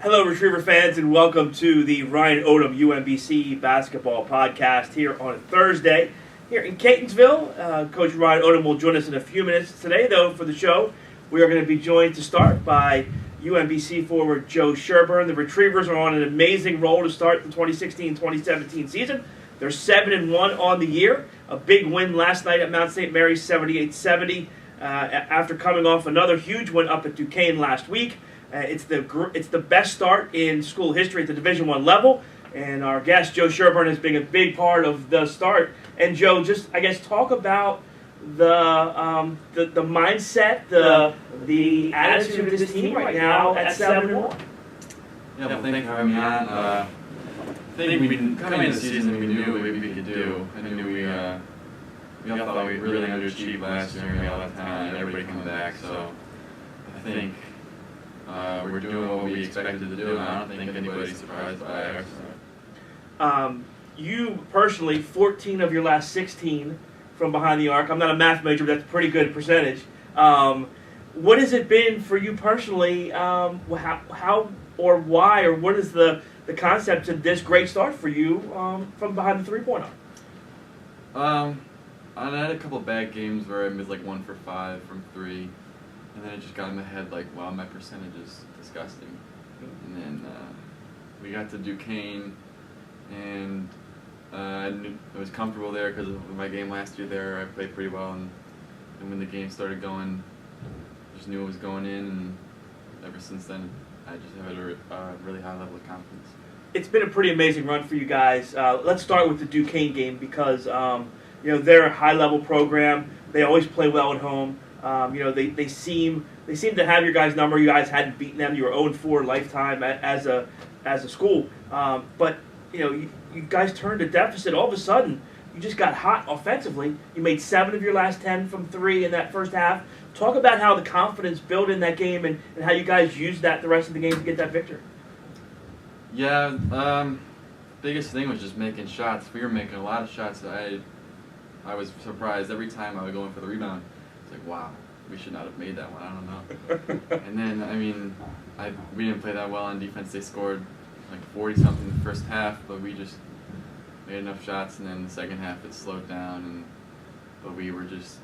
Hello, Retriever fans, and welcome to the Ryan Odom UMBC basketball podcast here on Thursday here in Catonsville. Coach Ryan Odom will join us in a few minutes today, though, for the show. We are going to be joined to start by UMBC forward Joe Sherburne. The Retrievers are on an amazing roll to start the 2016-2017 season. They're 7-1 on the year. A big win last night at Mount St. Mary's, 78-70, after coming off another huge win up at Duquesne last week. It's the best start in school history at the Division I level, and our guest Joe Sherburne has been a big part of the start. And Joe, just I guess talk about the mindset, the attitude of this team right now at 7-1. Yeah, well, thank you for having me on. I think coming into the season, we knew what we could do. I knew we all thought we really underachieved last year. We all had talent and everybody coming back. So I think we're doing what we expected to do, and I don't think anybody's surprised by it. You personally, 14 of your last 16 from behind the arc. I'm not a math major, but that's a pretty good percentage. What has it been for you personally? How or why, or what is the concept of this great start for you from behind the three-pointer? I had a couple of bad games where I missed like 1 for 5 from 3. And then it just got in my head like, wow, my percentage is disgusting. And then we got to Duquesne, and I was comfortable there because of my game last year there. I played pretty well, and when the game started going, I just knew it was going in, and ever since then, I just have a really high level of confidence. It's been a pretty amazing run for you guys. Let's start with the Duquesne game because they're a high-level program. They always play well at home. They seem to have your guys' number. You guys hadn't beaten them. You were 0-4 lifetime as a school. But you guys turned a deficit. All of a sudden, you just got hot offensively. You made 7 of your last 10 from 3 in that first half. Talk about how the confidence built in that game and how you guys used that the rest of the game to get that victory. Yeah, biggest thing was just making shots. We were making a lot of shots. I was surprised every time I would go in for the rebound. Like, wow, we should not have made that one. I don't know. And then, we didn't play that well on defense. They scored like 40-something in the first half, but we just made enough shots, and then the second half it slowed down, but we were just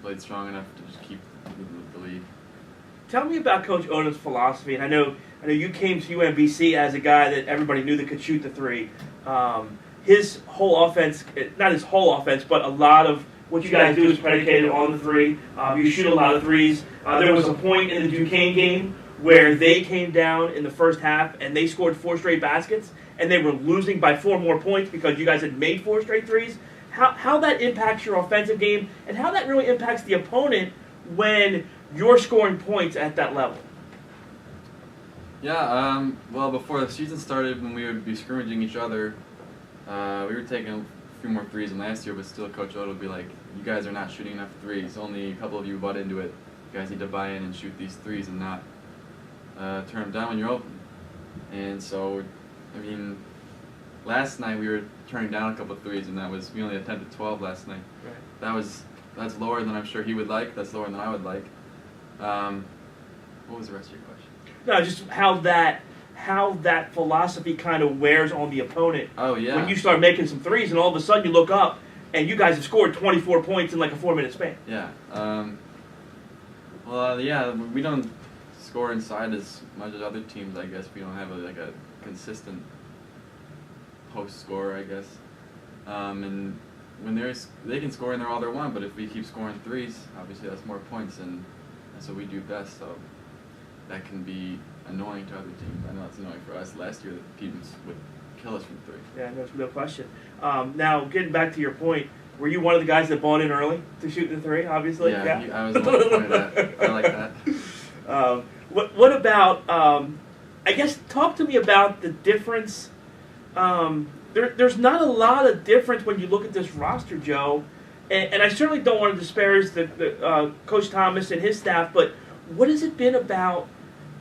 played strong enough to just keep the lead. Tell me about Coach Odom's philosophy. And I know you came to UMBC as a guy that everybody knew that could shoot the three. His whole offense, not his whole offense, but a lot of what you guys do is predicated on the three. You shoot a lot of threes. There was a point in the Duquesne game where they came down in the first half and they scored 4 straight baskets, and they were losing by 4 more points because you guys had made 4 straight threes. How that impacts your offensive game, and how that really impacts the opponent when you're scoring points at that level. Yeah, well, before the season started, when we would be scrimmaging each other, we were taking a few more threes than last year, but still Coach Odom would be like, you guys are not shooting enough threes. Only a couple of you butt into it. You guys need to buy in and shoot these threes and not turn them down when you're open. And so, last night we were turning down a couple of threes, and we only attempted 12 last night. Right. That's lower than I'm sure he would like. That's lower than I would like. What was the rest of your question? No, just how that philosophy kind of wears on the opponent. Oh, yeah. When you start making some threes and all of a sudden you look up and you guys have scored 24 points in like a 4-minute span. Yeah. We don't score inside as much as other teams, I guess. We don't have a consistent post scorer, I guess. And when they can score and they're all they want, but if we keep scoring threes, obviously that's more points, and that's what we do best. So that can be annoying to other teams. I know it's annoying for us. Last year, the teams would kill us from 3. Yeah, no question. Now, getting back to your point, were you one of the guys that bought in early to shoot the 3, obviously? Yeah. I was the one that pointed that. I like that. What about, I guess, talk to me about the difference. There's not a lot of difference when you look at this roster, Joe, and I certainly don't want to disparage the Coach Thomas and his staff, but what has it been about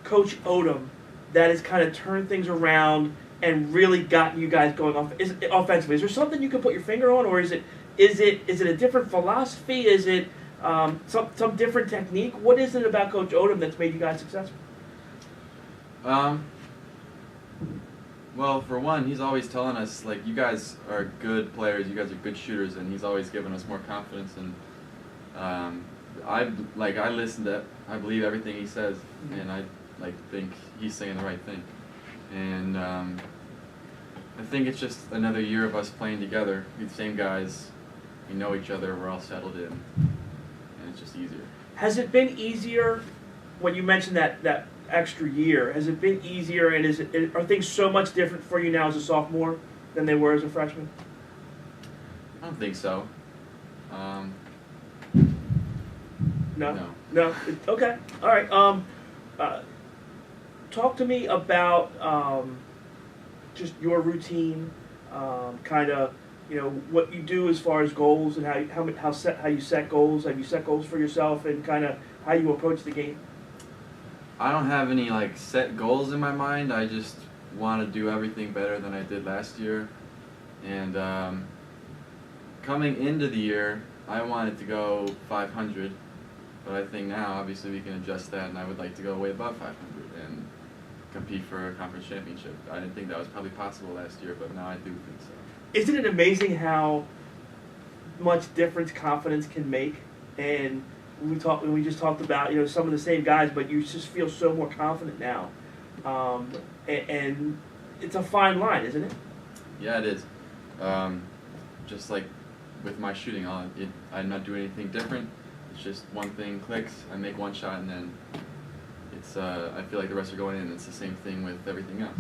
Coach Odom that has kind of turned things around and really gotten you guys going offensively? Is there something you can put your finger on, or is it a different philosophy? Is it some different technique? What is it about Coach Odom that's made you guys successful? Um, well, for one, he's always telling us, like, you guys are good players, you guys are good shooters, and he's always giving us more confidence. And I listen to, I believe everything he says, and I think he's saying the right thing. And I think it's just another year of us playing together. We're the same guys, we know each other, we're all settled in, and it's just easier. Has it been easier when you mentioned that extra year? Has it been easier, and are things so much different for you now as a sophomore than they were as a freshman? I don't think so. No. Okay. All right. Talk to me about just your routine, kind of, what you do as far as goals and how you set goals. Have you set goals for yourself, and kind of how you approach the game? I don't have any set goals in my mind. I just want to do everything better than I did last year. And coming into the year, I wanted to go 500, but I think now obviously we can adjust that, and I would like to go way above 500 and compete for a conference championship. I didn't think that was probably possible last year, but now I do think so. Isn't it amazing how much difference confidence can make? And we just talked about some of the same guys, but you just feel so more confident now, and it's a fine line, isn't it? Yeah, it is. Just like with my shooting, I'm not doing anything different. It's just one thing clicks, I make one shot, and then it's I feel like the rest are going in. It's the same thing with everything else.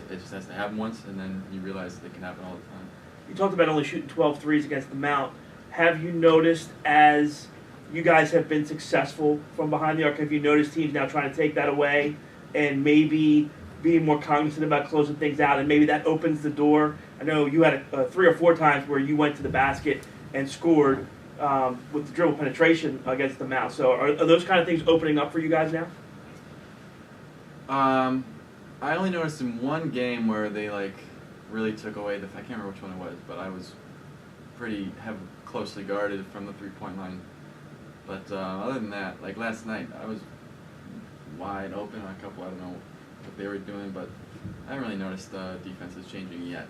It just has to happen once, and then you realize it can happen all the time. You talked about only shooting 12 threes against the Mount. Have you noticed, as you guys have been successful from behind the arc, have you noticed teams now trying to take that away and maybe being more cognizant about closing things out, and maybe that opens the door? I know you had 3 or 4 times where you went to the basket and scored with the dribble penetration against the Mount. So are those kind of things opening up for you guys now? I only noticed in one game where they really took away I can't remember which one it was, but I was pretty closely guarded from the 3-point line. But other than that, last night, I was wide open on a couple. I don't know what they were doing, but I haven't really noticed defenses changing yet.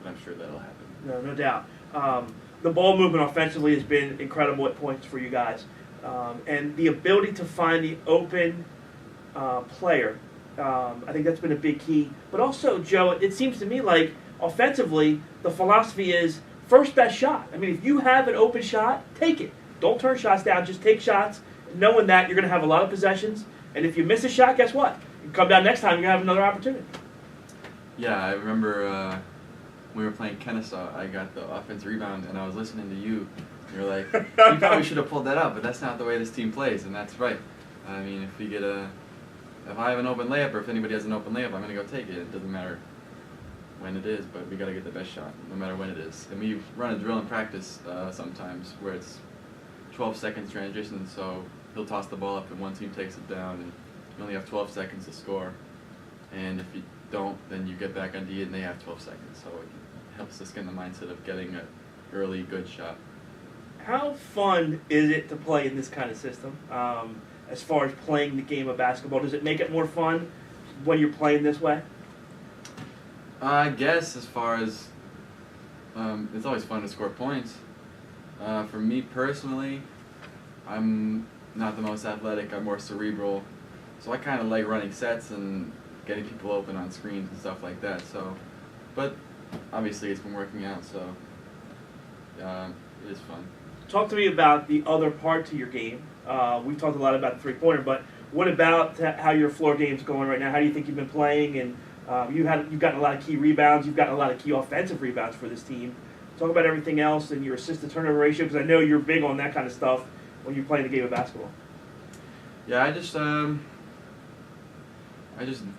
But I'm sure that'll happen. No doubt. The ball movement offensively has been incredible at points for you guys. And the ability to find the open player, I think that's been a big key. But also, Joe, it seems to me like offensively, the philosophy is first best shot. I mean, if you have an open shot, take it. Don't turn shots down. Just take shots, knowing that you're going to have a lot of possessions. And if you miss a shot, guess what? You come down next time, you're going to have another opportunity. Yeah, I remember we were playing Kennesaw. I got the offensive rebound, and I was listening to you. You're like, you probably should have pulled that up, but that's not the way this team plays, and that's right. I mean, if I have an open layup, or if anybody has an open layup, I'm going to go take it. It doesn't matter when it is, but we got to get the best shot, no matter when it is. And we run a drill in practice sometimes where it's 12 seconds transition, so he'll toss the ball up and one team takes it down, and you only have 12 seconds to score. And if you don't, then you get back on D and they have 12 seconds. So it helps us get in the mindset of getting an early good shot. How fun is it to play in this kind of system? As far as playing the game of basketball, does it make it more fun when you're playing this way? I guess as far as it's always fun to score points. For me personally, I'm not the most athletic. I'm more cerebral, so I kind of like running sets and getting people open on screens and stuff like that. So, but obviously it's been working out, so it is fun. Talk to me about the other part to your game. We've talked a lot about the three-pointer, but what about how your floor game's going right now? How do you think you've been playing? And you've gotten a lot of key rebounds. You've gotten a lot of key offensive rebounds for this team. Talk about everything else and your assist-to-turnover ratio, because I know you're big on that kind of stuff when you're playing the game of basketball. Yeah, I just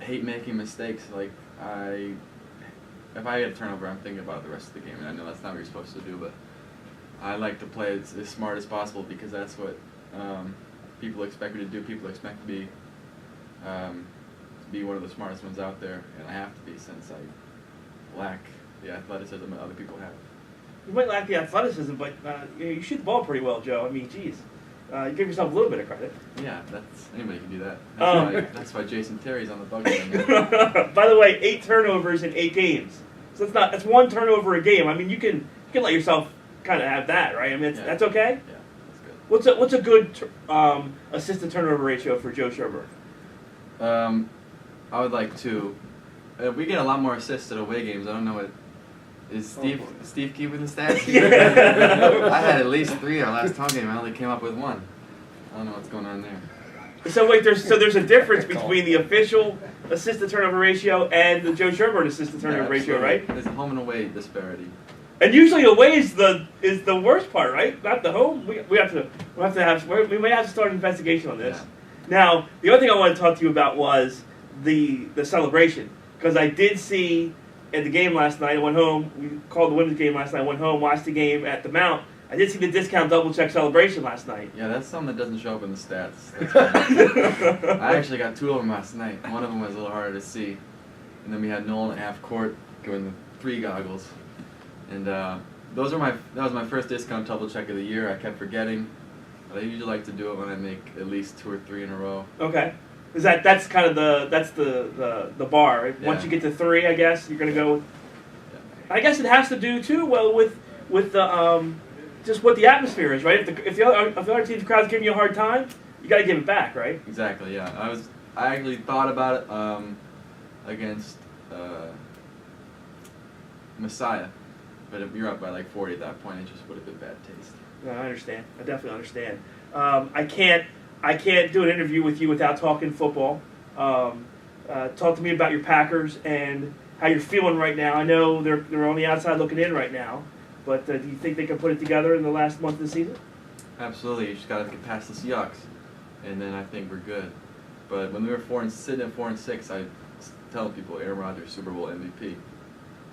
hate making mistakes. If I get a turnover, I'm thinking about it the rest of the game, and I know that's not what you're supposed to do, but I like to play as smart as possible because that's what people expect me to do. People expect me to be one of the smartest ones out there, and I have to be since I lack the athleticism that other people have. You might lack the athleticism, but you shoot the ball pretty well, Joe. I mean, geez. You give yourself a little bit of credit. Yeah, anybody can do that. Um, That's why Jason Terry's on the Bucks right now. By the way, 8 turnovers in 8 games. So that's 1 turnover a game. I mean, you can let yourself kind of have that, right? I mean, that's okay. Yeah, that's good. What's a good assist to turnover ratio for Joe Sherburne? I would like 2. We get a lot more assists at away games. I don't know what. Is Steve keeping the stats? Yeah. I had at least 3 our last home game. I only came up with 1. I don't know what's going on there. So wait, there's a difference between the official assist to turnover ratio and the Joe Sherburne assist to turnover ratio, right? There's a home and away disparity. And usually away is the worst part, right? Not the home. We may have to start an investigation on this. Yeah. Now, the other thing I wanted to talk to you about was the celebration, because I did see at the game last night. I went home. We called the women's game last night. I went home, watched the game at the Mount. I did see the discount double check celebration last night. Yeah, that's something that doesn't show up in the stats. I actually got 2 of them last night. One of them was a little harder to see, and then we had Nolan at half court doing the 3 goggles, and that was my first discount double check of the year. I kept forgetting, but I usually like to do it when I make at least 2 or 3 in a row. Okay. Is that's kind of the bar. Right? Once you get to 3, I guess you're gonna go with. Yeah. I guess it has to do too with the just what the atmosphere is, right? If the other team's crowd's giving you a hard time, you got to give it back, right? Exactly. Yeah. I actually thought about it against Messiah, but if you're up by like 40 at that point, it just would have been bad taste. No, I understand. I definitely understand. I can't do an interview with you without talking football. Talk to me about your Packers and how you're feeling right now. I know they're on the outside looking in right now, but do you think they can put it together in the last month of the season? Absolutely. You just got to get past the Seahawks, and then I think we're good. But when we were sitting at 4-6, I tell people Aaron Rodgers Super Bowl MVP.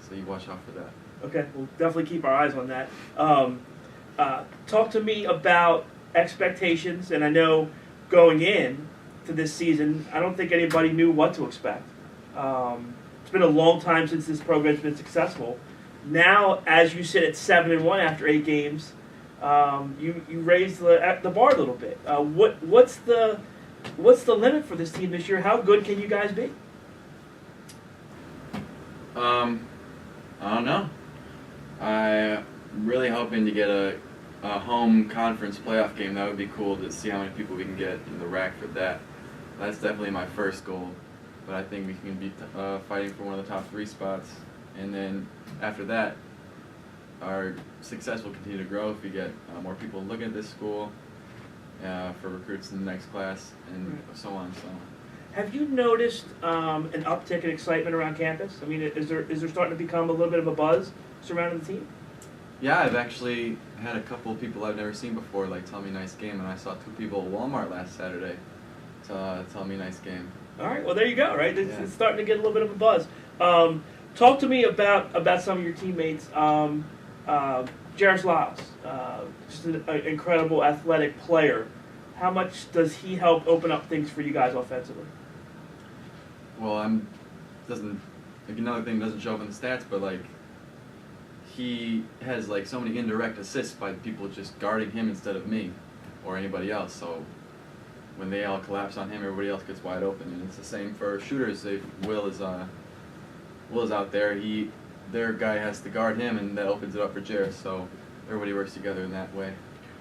So you watch out for that. Okay, we'll definitely keep our eyes on that. Talk to me about expectations, and I know going in to this season, I don't think anybody knew what to expect. It's been a long time since this program's been successful. Now, as you sit at 7-1 after 8 games, you raised the bar a little bit. What's the limit for this team this year? How good can you guys be? I don't know. I'm really hoping to get a home conference playoff game. That would be cool to see how many people we can get in the rack for that. That's definitely my first goal. But I think we can be fighting for one of the top 3 spots. And then after that, our success will continue to grow if we get more people looking at this school for recruits in the next class, and so on and so on. Have you noticed an uptick in excitement around campus? I mean, is there starting to become a little bit of a buzz surrounding the team? Yeah, I've actually had a couple of people I've never seen before tell me nice game, and I saw 2 people at Walmart last Saturday tell me nice game. All right, well there you go. Right, it's starting to get a little bit of a buzz. Talk to me about some of your teammates. Jairus Lyles, just an incredible athletic player. How much does he help open up things for you guys offensively? Well, another thing doesn't show up in the stats, but he has so many indirect assists by people just guarding him instead of me or anybody else. So when they all collapse on him, everybody else gets wide open, and it's the same for shooters. Will is out there. Their guy has to guard him, and that opens it up for Jairus. So everybody works together in that way.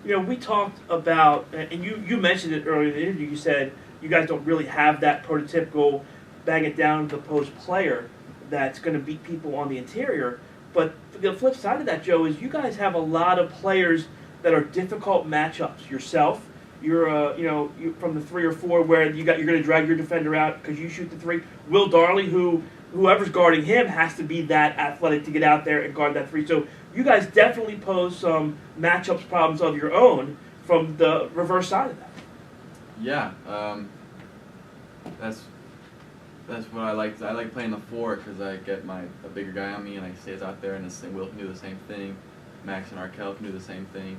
You know, we talked about, and you mentioned it earlier in the interview. You said you guys don't really have that prototypical bang it down to the post player that's going to beat people on the interior. But the flip side of that, Joe, is you guys have a lot of players that are difficult matchups. Yourself, you're from the 3 or 4 where you're going to drag your defender out because you shoot the 3. Will Darley, whoever's guarding him has to be that athletic to get out there and guard that 3. So you guys definitely pose some matchups problems of your own from the reverse side of that. Yeah, that's what I like. I like playing the 4 because I get a bigger guy on me, and I stays out there, and Will can do the same thing. Max and Arkell can do the same thing.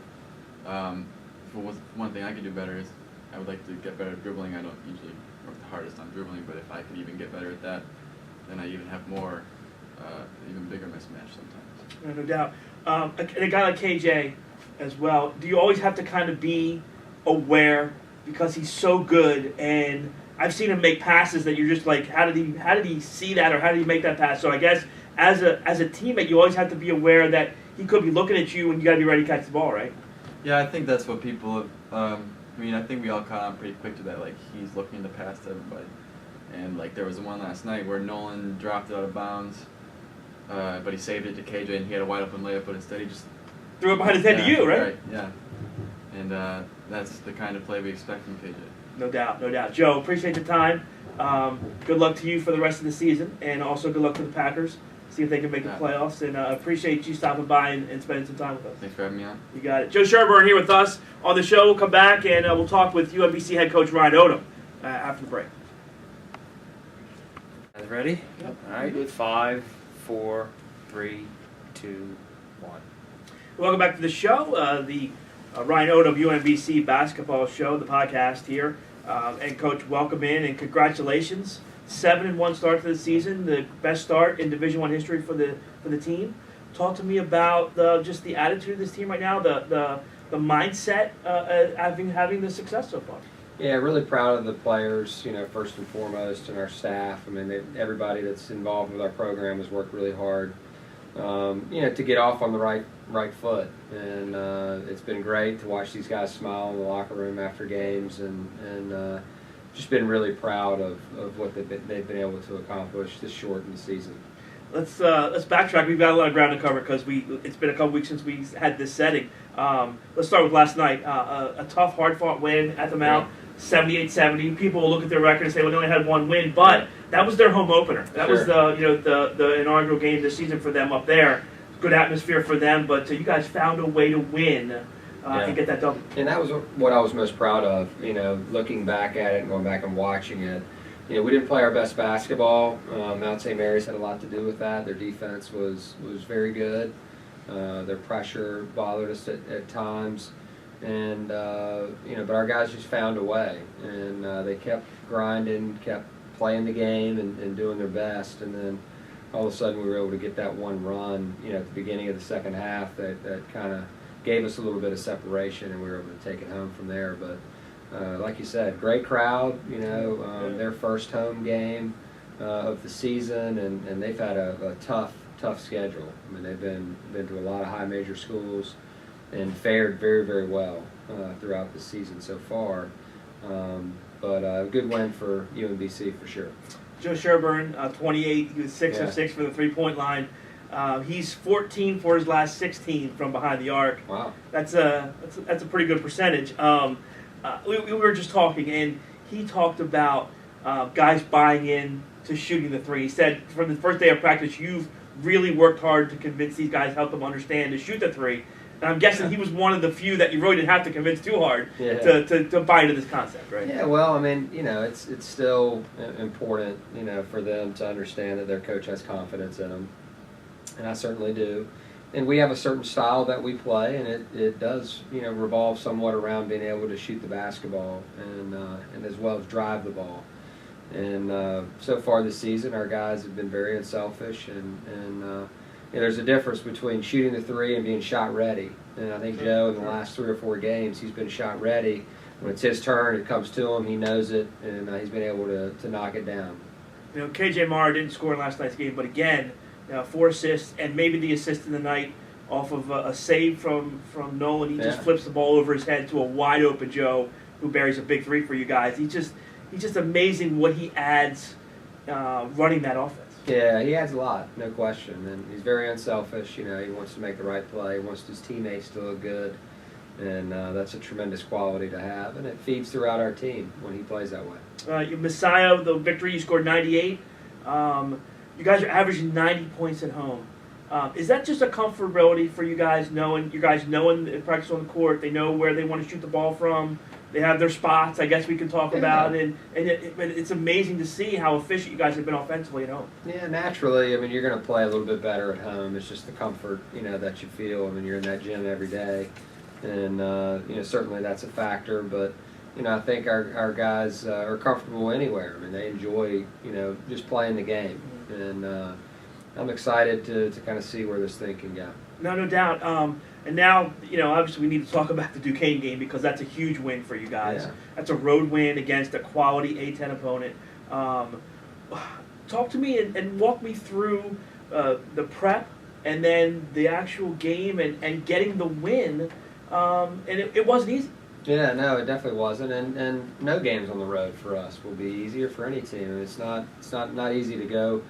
One thing I could do better is I would like to get better at dribbling. I don't usually work the hardest on dribbling, but if I could even get better at that, then I even have more, even bigger mismatch sometimes. No doubt. And a guy like KJ as well, do you always have to kind of be aware because he's so good, and I've seen him make passes that you're just like, how did he see that, or how did he make that pass? So I guess as a teammate, you always have to be aware that he could be looking at you, and you got to be ready to catch the ball, right? Yeah, I think that's what people have. I think we all caught on pretty quick to that. Like, he's looking to pass to everybody. And, like, there was one last night where Nolan dropped it out of bounds, but he saved it to KJ, and he had a wide open layup, but instead he just threw it behind his head to you, right? Right, yeah. And that's the kind of play we expect from KJ. No doubt, no doubt. Joe, appreciate the time. Good luck to you for the rest of the season, and also good luck to the Packers. See if they can make the playoffs, and appreciate you stopping by and spending some time with us. Thanks for having me on. You got it. Joe Sherburne here with us on the show. We'll come back, and we'll talk with UMBC head coach Ryan Odom after the break. Guys ready? Yep. All right. 5, 4, 3, 2, 1. Welcome back to the show, the Ryan Odom UMBC basketball show, the podcast here. And Coach, welcome in and congratulations. 7-1 start to the season, the best start in Division I history for the team. Talk to me about just the attitude of this team right now, the mindset having the success so far. Yeah, really proud of the players, first and foremost, and our staff. I mean, everybody that's involved with our program has worked really hard, to get off on the right foot. And it's been great to watch these guys smile in the locker room after games, and just been really proud of what they've been able to accomplish this short in the season. Let's backtrack. We've got a lot of ground to cover because it's been a couple weeks since we had this setting. Let's start with last night. A tough, hard-fought win at the Mount, 78-70. People will look at their record and say, well, they only had one win, but that was their home opener. That was the inaugural game this season for them up there. Good atmosphere for them, but you guys found a way to win and get that W. And that was what I was most proud of, looking back at it and going back and watching it. We didn't play our best basketball. Mount St. Mary's had a lot to do with that. Their defense was very good. Their pressure bothered us at times. And, but our guys just found a way. And they kept grinding, kept playing the game and doing their best. And then all of a sudden we were able to get that one run, at the beginning of the second half that kind of gave us a little bit of separation, and we were able to take it home from there. But like you said, great crowd, their first home game of the season, and they've had a tough schedule. I mean, they've been to a lot of high major schools and fared very, very well throughout the season so far. But a good win for UMBC for sure. Joe Sherburne, 28. He was 6 of 6 for the three-point line. He's 14 for his last 16 from behind the arc. Wow, that's a pretty good percentage. We were just talking, and he talked about guys buying in to shooting the three. He said from the first day of practice, you've really worked hard to convince these guys, help them understand to shoot the three. And I'm guessing he was one of the few that you really didn't have to convince too hard to buy into this concept, right? Yeah, well, I mean, it's still important, for them to understand that their coach has confidence in them. And I certainly do. And we have a certain style that we play, and it does, revolve somewhat around being able to shoot the basketball and as well as drive the ball. And so far this season, our guys have been very unselfish, and there's a difference between shooting the three and being shot ready. And I think Joe, in the last 3 or 4 games, he's been shot ready. When it's his turn, it comes to him, he knows it, and he's been able to knock it down. KJ Mara didn't score in last night's game, but again, 4 assists, and maybe the assist in the night off of a save from Nolan. He just flips the ball over his head to a wide open Joe, who buries a big three for you guys. He's just amazing what he adds running that offense. Yeah, he adds a lot, no question. And he's very unselfish. He wants to make the right play. He wants his teammates to look good. And that's a tremendous quality to have. And it feeds throughout our team when he plays that way. Messiah, the victory, you scored 98. You guys are averaging 90 points at home. Is that just a comfortability for you guys, knowing the practice on the court, they know where they want to shoot the ball from, they have their spots, I guess we can talk about, and it's amazing to see how efficient you guys have been offensively at home. Yeah, naturally, I mean, you're going to play a little bit better at home. It's just the comfort, that you feel. I mean, you're in that gym every day, and, certainly that's a factor, but, I think our guys are comfortable anywhere. I mean, they enjoy, just playing the game, and I'm excited to kind of see where this thing can go. No doubt. And now, obviously we need to talk about the Duquesne game because that's a huge win for you guys. Yeah. That's a road win against a quality A10 opponent. Talk to me and walk me through the prep and then the actual game and getting the win. And it wasn't easy. Yeah, no, it definitely wasn't, and no games on the road for us will be easier for any team. It's not easy to go,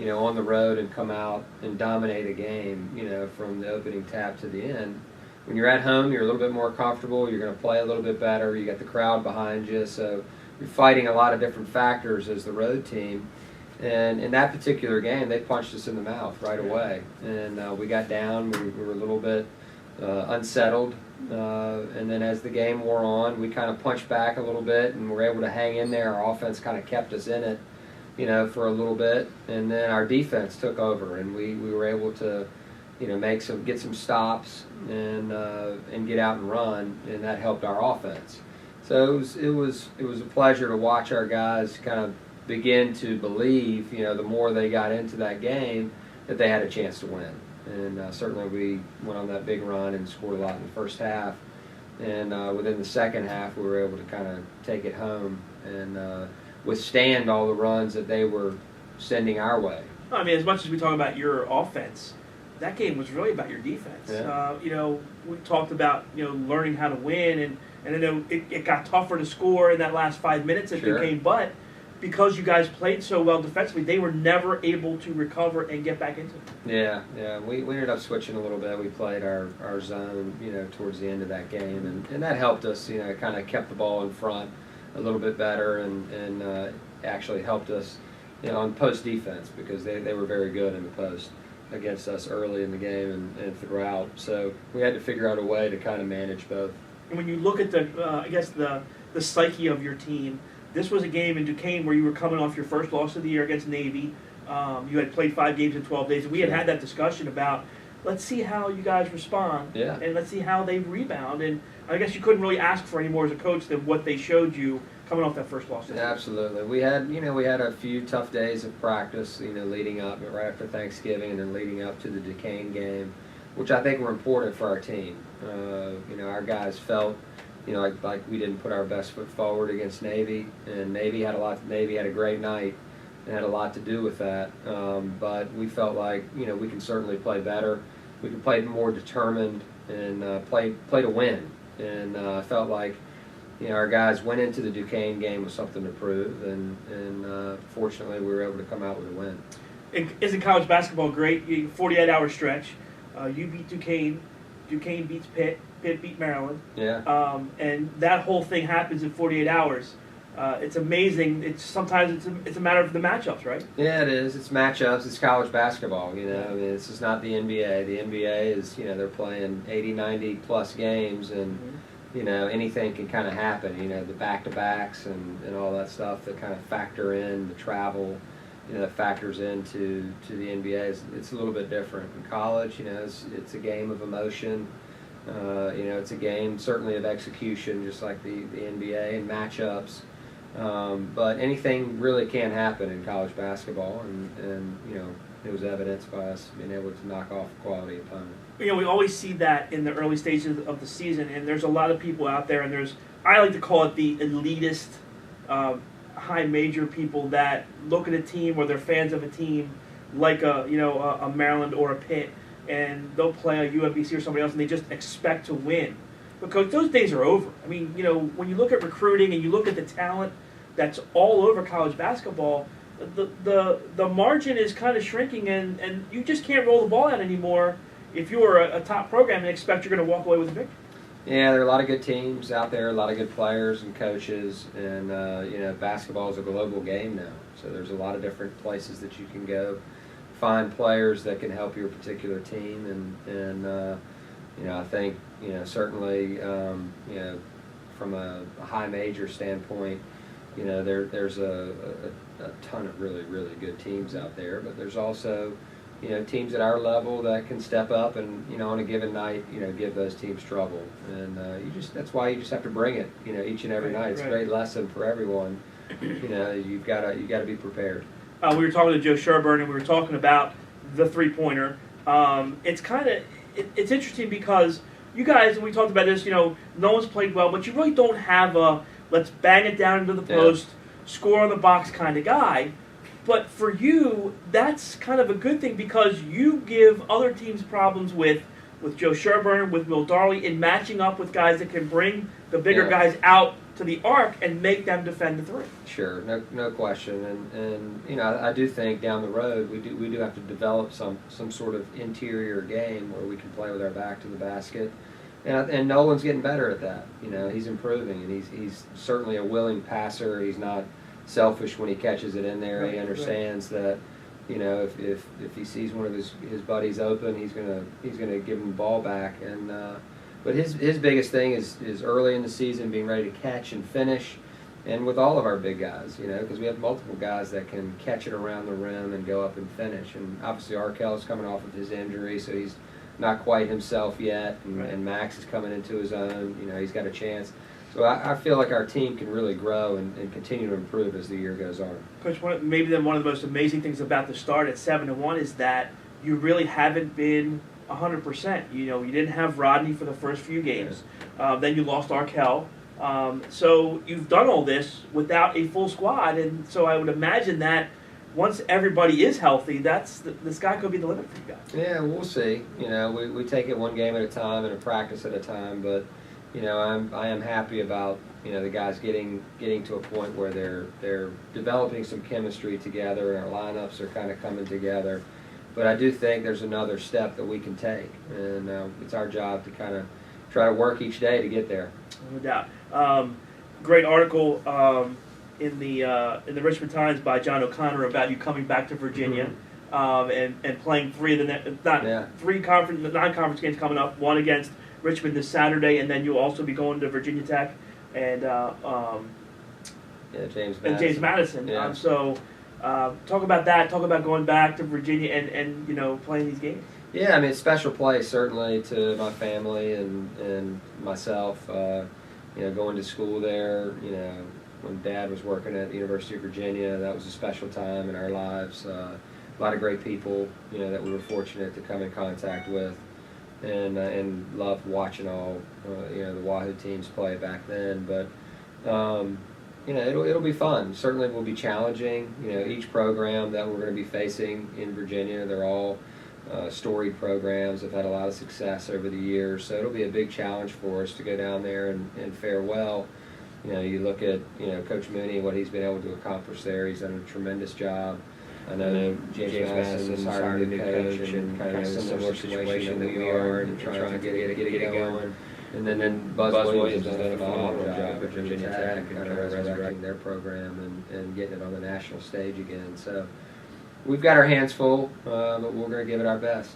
on the road and come out and dominate a game, from the opening tap to the end. When you're at home, you're a little bit more comfortable. You're going to play a little bit better. You got the crowd behind you, so you're fighting a lot of different factors as the road team. And in that particular game, they punched us in the mouth right away, and we got down. We were a little bit unsettled. And then as the game wore on, we kind of punched back a little bit and were able to hang in there. Our offense kind of kept us in it, for a little bit. And then our defense took over, and we were able to, get some stops and get out and run, and that helped our offense. So it was a pleasure to watch our guys kind of begin to believe, the more they got into that game, that they had a chance to win. And certainly we went on that big run and scored a lot in the first half. And within the second half, we were able to kind of take it home and withstand all the runs that they were sending our way. I mean, as much as we talk about your offense, that game was really about your defense. Yeah. We talked about, learning how to win, and I know it got tougher to score in that last 5 minutes of the game, but because you guys played so well defensively, they were never able to recover and get back into it. Yeah. We ended up switching a little bit. We played our zone, towards the end of that game, and that helped us, kind of kept the ball in front a little bit better and actually helped us, on post defense because they were very good in the post against us early in the game and throughout. So we had to figure out a way to kind of manage both. And when you look at the psyche of your team, this was a game in Duquesne where you were coming off your first loss of the year against Navy. You had played 5 games in 12 days. And we had that discussion about, let's see how you guys respond. Yeah. And let's see how they rebound. And I guess you couldn't really ask for any more as a coach than what they showed you coming off that first loss. Absolutely. We had a few tough days of practice, leading up right after Thanksgiving and then leading up to the Duquesne game, which I think were important for our team. Our guys felt like we didn't put our best foot forward against Navy, and Navy had a great night and had a lot to do with that. But we felt like we can certainly play better. We can play more determined and play to win. And I felt like our guys went into the Duquesne game with something to prove, and fortunately we were able to come out with a win. Isn't college basketball great? 48-hour stretch. You beat Duquesne. Duquesne beats Pitt. Pitt beat Maryland. Yeah. And that whole thing happens in 48 hours. It's amazing. Sometimes it's a matter of the matchups, right? Yeah, it is. It's matchups. It's college basketball. I mean, this is not the NBA. The NBA is, they're playing 80, 90 plus games, and anything can kind of happen. The back-to-backs and all that stuff that kind of factor in the travel. That factors into the NBA. It's a little bit different. In college, it's a game of emotion. It's a game certainly of execution, just like the NBA and matchups. But anything really can happen in college basketball, and it was evidenced by us being able to knock off a quality opponent. We always see that in the early stages of the season, and there's a lot of people out there, and I like to call it the elitist, high major people that look at a team or they're fans of a team like a Maryland or a Pitt, and they'll play a UMBC or somebody else, and they just expect to win. But Coach, those days are over. I mean, when you look at recruiting and you look at the talent that's all over college basketball, the margin is kind of shrinking, and you just can't roll the ball out anymore if you're a top program and expect you're going to walk away with a victory. Yeah, there are a lot of good teams out there, a lot of good players and coaches, and basketball is a global game now. So there's a lot of different places that you can go find players that can help your particular team, and I think certainly from a high major standpoint, there's a ton of really really good teams out there, but there's also teams at our level that can step up and on a given night give those teams trouble, and that's why you just have to bring it each and every night. It's a great lesson for everyone. You've got to be prepared. We were talking to Joe Sherburne, and we were talking about the three-pointer. It's kind of it's interesting because you guys, and we talked about this, no one's played well, but you really don't have a let's bang it down into the post, score on the box kind of guy. But for you, that's kind of a good thing because you give other teams problems with Joe Sherburne, with Will Darley, in matching up with guys that can bring the bigger guys out to the arc and make them defend the three. Sure, no question, and I do think down the road we do have to develop some sort of interior game where we can play with our back to the basket, and Nolan's getting better at that. He's improving, and he's certainly a willing passer. He's not selfish when he catches it in there. He understands that. If he sees one of his buddies open, he's gonna give him the ball back. And but his biggest thing is early in the season being ready to catch and finish, and with all of our big guys, because we have multiple guys that can catch it around the rim and go up and finish. And obviously Arkell's coming off of his injury, so he's not quite himself yet. And Max is coming into his own. He's got a chance. So I feel like our team can really grow and continue to improve as the year goes on. Coach, maybe one of the most amazing things about the start at 7-1 is that you really haven't been 100%. You didn't have Rodney for the first few games. Then you lost Arkell. So you've done all this without a full squad, and so I would imagine that once everybody is healthy, the sky could be the limit for you guys. Yeah, we'll see. We take it one game at a time and a practice at a time, but. I am happy about the guys getting to a point where they're developing some chemistry together, and our lineups are kind of coming together. But I do think there's another step that we can take, and it's our job to kind of try to work each day to get there. No doubt. Great article in the Richmond Times by John O'Connor about you coming back to Virginia. And playing three non-conference games coming up. One against Richmond this Saturday, and then you'll also be going to Virginia Tech and James Madison. Yeah. So talk about that. Talk about going back to Virginia and playing these games. Yeah, it's a special place certainly to my family and myself. Going to school there. When Dad was working at the University of Virginia, that was a special time in our lives. A lot of great people, that we were fortunate to come in contact with. And loved watching all the Wahoo teams play back then, but it'll be fun. Certainly will be challenging. Each program that we're going to be facing in Virginia, they're all storied programs. Have had a lot of success over the years, so it'll be a big challenge for us to go down there and fare well. You look at Coach Mooney, what he's been able to accomplish there. He's done a tremendous job. I know James Madison's hired a new coach and kind of in a similar situation that we are, and trying to get it going. And then Buzz Williams has done a phenomenal job at Virginia Tech, kind of resurrecting their program and getting it on the national stage again. So we've got our hands full, but we're going to give it our best.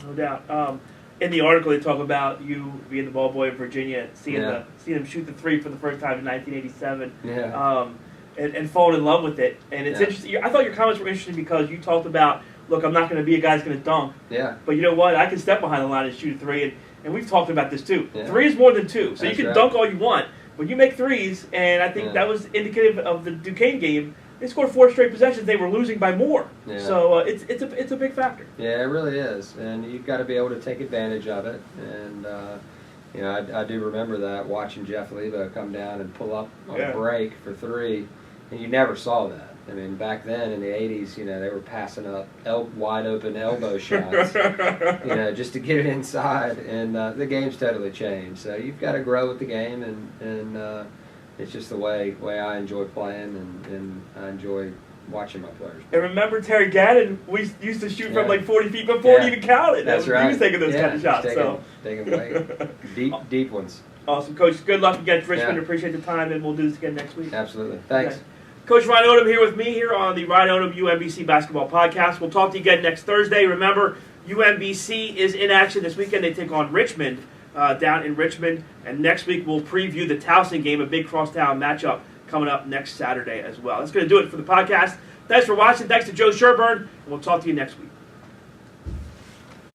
No doubt. In the article, they talk about you being the ball boy of Virginia, seeing them shoot the three for the first time in 1987. Yeah. And falling in love with it. And it's interesting. I thought your comments were interesting because you talked about, look, I'm not going to be a guy who's going to dunk. Yeah. But you know what? I can step behind the line and shoot a three. And we've talked about this too. Yeah. Three is more than two. So That's you can right. dunk all you want. But you make threes, and I think that was indicative of the Duquesne game. They scored 4 straight possessions. They were losing by more. Yeah. So it's a big factor. Yeah, it really is. And you've got to be able to take advantage of it. And, I do remember that, watching Jeff Lebo come down and pull up on a break for 3. And you never saw that. Back then in the 80s, they were passing up wide open elbow shots, just to get it inside. And the game's totally changed. So you've got to grow with the game, and it's just the way I enjoy playing, and I enjoy watching my players play. And remember Terry Gadden, we used to shoot from like 40 feet before it even counted. That's right. He was taking those kind of shots. Taking way deep ones. Awesome. Coach, good luck against Richmond. Appreciate the time, and we'll do this again next week. Absolutely. Thanks. Okay. Coach Ryan Odom here with me here on the Ryan Odom UMBC Basketball Podcast. We'll talk to you again next Thursday. Remember, UMBC is in action this weekend. They take on Richmond down in Richmond. And next week we'll preview the Towson game, a big crosstown matchup coming up next Saturday as well. That's going to do it for the podcast. Thanks for watching. Thanks to Joe Sherburne. And we'll talk to you next week.